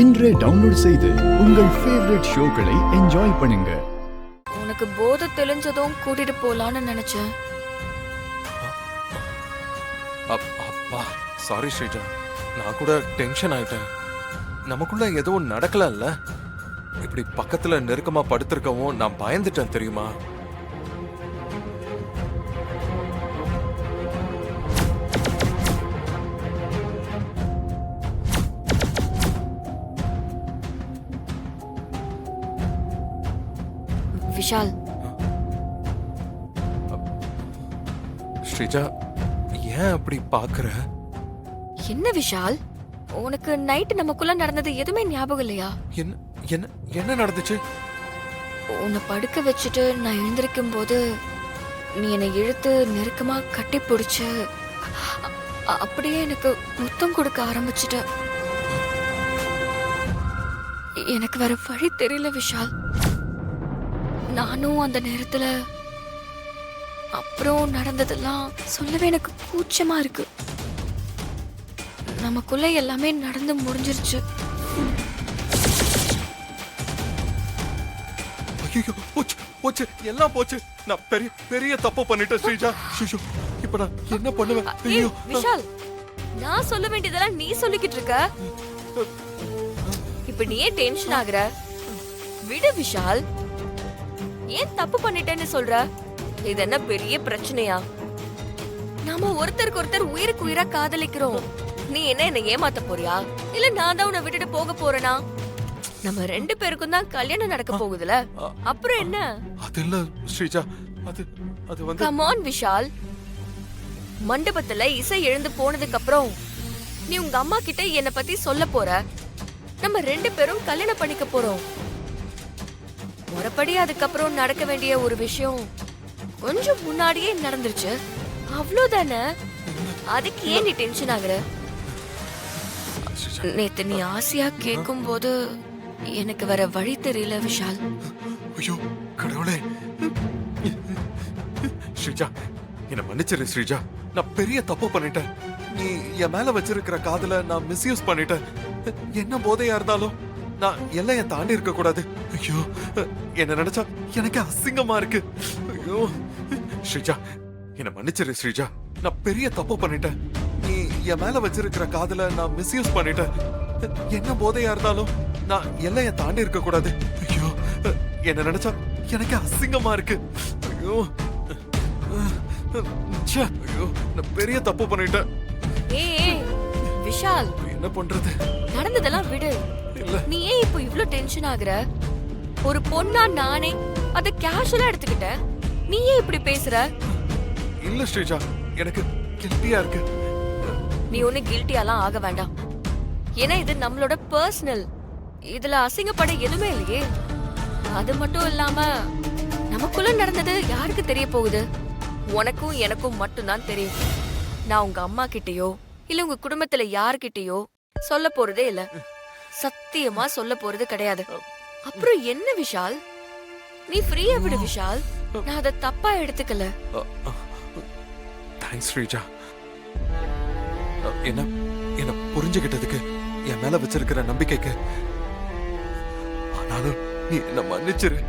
இன்றே டவுன்லோட் செய்து உங்கள் ஃபேவரட் ஷோக்களை என்ஜாய் பண்ணுங்க. உனக்கு போதை தெளிஞ்சதும் கூட்டிட்டு போலான்னு நினைச்சேன். அப்பா சாரி ஸ்ரீஜா, நான் கூட டென்ஷன் ஆயிட்டேன். நமக்குள்ள ஏதோ நடக்கல. இப்படி பக்கத்துல நெருக்கமா படுத்திருக்கவும் நான் பயந்துட்டேன் தெரியுமா? விஷால், ஸ்ரீஜா ஏன் அப்படி பாக்குற? என்ன விஷால், உனக்கு நைட் நமக்குள்ள நடந்தது எதுவுமே ஞாபகம் இல்லையா? என்ன என்ன என்ன நடந்துச்சு? உன்னை படுக்க வச்சுட்டு நான் எழுந்திருக்கும் போது நீ என்னை இழுத்து நெருக்கமா கட்டி பிடிச்சு அப்படியே எனக்கு முத்தம் கொடுக்க ஆரம்பிச்சிட்ட. எனக்கு வேற வழி தெரியல விஷால். நானும் அந்த நேரத்துல அப்புறம் நடந்ததெல்லாம் சொல்லவே எனக்கு கூச்சமா இருக்கு. நமக்குள்ள எல்லாமே நடந்து முடிஞ்சிருச்சு. ஐயோ போச்சு போச்சு, எல்லாம் போச்சு. நான் பெரிய பெரிய தப்பு பண்ணிட்டேன் ஸ்ரீஜா. ஐயோ இப்ப நான் என்ன பண்ணுவேன்? ஐயோ விஷால், நான் சொல்ல வேண்டியதெல்லாம் நீ சொல்லிக்கிட்டு இருக்க. இப்ப நீ ஏன் டென்ஷன் ஆகுற? விடு விஷால். ஏன் தப்பு பண்ணிட்டேன்னு சொல்ற? இது என்ன பெரிய பிரச்சனையா? நாம ஒருத்தருக்கு ஒருத்தர் உயிருக்கு உயிரா காதலிக்கிறோம். நீ என்ன ஏமாத்த போறியா? இல்ல நான் தான் உன்னை விட்டுட்டு போக போறேனா? நம்ம ரெண்டு பேருக்கும் தான் கல்யாணம் நடக்க போகுதுல, அப்புறம் என்ன? அது இல்ல ஸ்ரீஜா, அது வந்து கம் ஆன் விஷால். மண்டபத்துல இசை எழுந்து போனதுக்கு அப்புறம் நீ உங்க அம்மா கிட்ட என்ன பத்தி சொல்ல போற. நம்ம ரெண்டு பேரும் கல்யாணம் பண்ணிக்க போறோம். முறைப்படி அதுக்கப்புறம் நடக்க வேண்டிய ஒரு விஷயம் கொஞ்சம் முன்னாடியே நடந்துருச்சு, அவ்வளவுதானே. அதுக்கு ஏன் நீ டென்ஷன் ஆகுற? நேத்து நீ ஆசையா கேட்கும் போது எனக்கு வேற வழி தெரியல விஷால். ஐயோ கடவுளே, ஸ்ரீஜா என்ன மன்னிச்சிரு ஸ்ரீஜா. நான் பெரிய தப்பு பண்ணிட்டேன். நீ என் மேல வச்சிருக்கிற காதல நான் மிஸ்யூஸ் பண்ணிட்டேன். என்ன போதையா இருந்தாலும் நான் எல்லைய தாண்டி இருக்க கூடாது. ஐயோ என்ன நினைச்சா எனக்கு அசிங்கமா இருக்கு. ஐயோ ஸ்ரீஜா என்ன மன்னிச்சிரு ஸ்ரீஜா. நான் பெரிய தப்பு பண்ணிட்டேன். நீ என் மேல வச்சிருக்கிற காதல நான் மிஸ்யூஸ் பண்ணிட்டேன். என்ன போதையா இருந்தாலும் நான் எல்லைய தாண்டி இருக்க கூடாது. ஐயோ என்ன நினைச்சா எனக்கு அசிங்கமா இருக்கு. ஐயோ ஐயோ நான் பெரிய தப்பு பண்ணிட்டேன். ஏய் விஷால், என்ன பண்றது? நடந்ததெல்லாம் விடு. இல்ல நீ ஏன் இப்போ இவ்ளோ டென்ஷன் ஆகுற? ஒரு பொண்ணா நானே அத கேஷுவலா எடுத்துக்கிட்டேன். நீ ஏன் இப்படி பேசுற? இல்ல ஸ்ரீஜா, எனக்கு கில்ட்டியா இருக்கு. நீ ஒண்ணு கில்ட்டியாலாம் ஆக வேண்டாம். ஏன்னா இது நம்மளோட பர்சனல். இதுல அசிங்கப்பட எதுவுமே இல்லையே. அது மட்டும் இல்லாம நமக்குள்ள நடந்தது யாருக்கு தெரிய போகுது? உனக்கும் எனக்கும் மட்டும்தான் தெரியும். நான் உங்க அம்மா கிட்டயோ இல்ல உங்க குடும்பத்துல யார்கிட்டயோ சொல்ல போறதே இல்ல. சத்தியமா சொல்ல போறது கிடையாது. அப்புறம் என்ன விஷால், நீ ஃப்ரீயா விடு விஷால். நான் அதை தப்பா எடுத்துக்கல. தேங்க்ஸ் ஸ்ரீஜா. என்ன என்ன புரிஞ்சுகிட்டதுக்கு, என் மேல வச்சிருக்கிற நம்பிக்கைக்கு. ஆனாலும் நீ என்ன மன்னிச்சிரு.